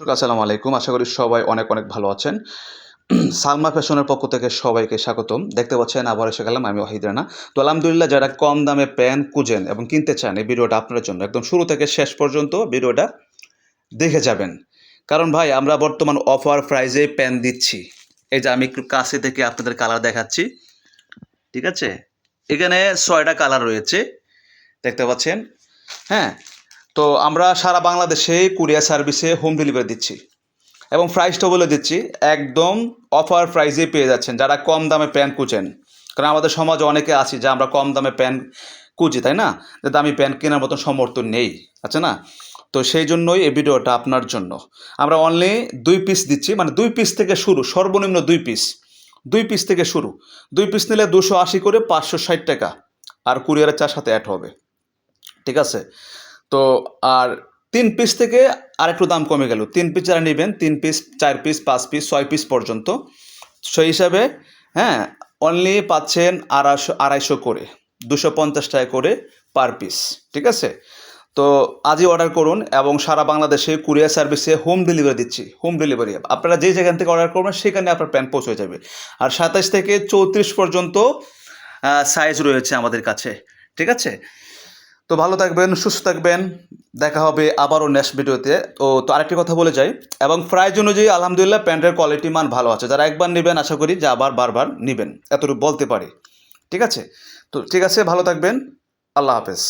দর্শক আসসালামু আলাইকুম। আশা করি সবাই অনেক অনেক ভালো আছেন। সালমা ফ্যাশনের পক্ষ থেকে সবাইকে স্বাগতম। দেখতে পাচ্ছেন আবার এসে গেলাম আমি ওয়াহিদ রানা। তো আলহামদুলিল্লাহ যারা কম দামে প্যান্ট খুঁজেন এবং কিনতে চান এই ভিডিওটা আপনার জন্য। একদম শুরু থেকে শেষ পর্যন্ত ভিডিওটা দেখে যাবেন। কারণ ভাই আমরা বর্তমান অফার প্রাইজে প্যান্ট দিচ্ছি। এই যে আমি একটু কাছে থেকে আপনাদের কালার দেখাচ্ছি। ঠিক আছে? এখানে ৬টা কালার রয়েছে। দেখতে পাচ্ছেন? হ্যাঁ? তো আমরা সারা বাংলাদেশে কুরিয়ার সার্ভিসে হোম ডেলিভারি দিচ্ছি। এবং প্রাইসটা বলে দিচ্ছি একদম অফার প্রাইসেই পেয়ে যাচ্ছেন যারা কম দামে প্যান্ট খুঁজেন। কারণ আমাদের সমাজে অনেকে আছি যে আমরা কম দামে প্যান্ট খুঁজি, তাই না? যে দামি প্যান্ট কেনার মতন সামর্থ্য নেই, আছে না? তো সেই জন্যই এই ভিডিওটা আপনার জন্য। আমরা অনলি ২ পিস দিচ্ছি, মানে ২ পিস থেকে শুরু, সর্বনিম্ন ২ পিস। ২ পিস থেকে শুরু। ২ পিস নিলে ২৮০ করে ৫৬০ টাকা। আর কুরিয়ারের চার্জ সাথে অ্যাড হবে। ঠিক আছে? তো আর ৩ পিস থেকে আরেকটু দাম কমে গেল। ৩ পিস যারা নেবেন ৩ পিস, ৪ পিস, ৫ পিস, ৬ পিস পর্যন্ত। সেই হিসাবে হ্যাঁ, অনলি পাচ্ছেন ২৫০ করে, ২৫০ টাকা করে পার পিস। ঠিক আছে? তো আজই অর্ডার করুন এবং সারা বাংলাদেশে কুরিয়ার সার্ভিসে হোম ডেলিভারি দিচ্ছি। হোম ডেলিভারি আপনারা যে যেখান থেকে অর্ডার করবেন সেখানে আপনার প্যান্ট পৌঁছে যাবে। আর ২৭ থেকে ৩৪ পর্যন্ত সাইজ রয়েছে আমাদের কাছে। ঠিক আছে? তো ভালো থাকবেন, সুস্থ থাকবেন। দেখা হবে আবারও নেক্সট ভিডিওতে। তো আরেকটি কথা বলে যাই, এবং প্রাইস অনুযায়ী আলহামদুলিল্লাহ প্যান্টের কোয়ালিটি মান ভালো আছে। যারা একবার নেবেন আশা করি যে আবার বারবার নেবেন, এতটুকু বলতে পারি। ঠিক আছে? তো ঠিক আছে, ভালো থাকবেন। আল্লাহ হাফেজ।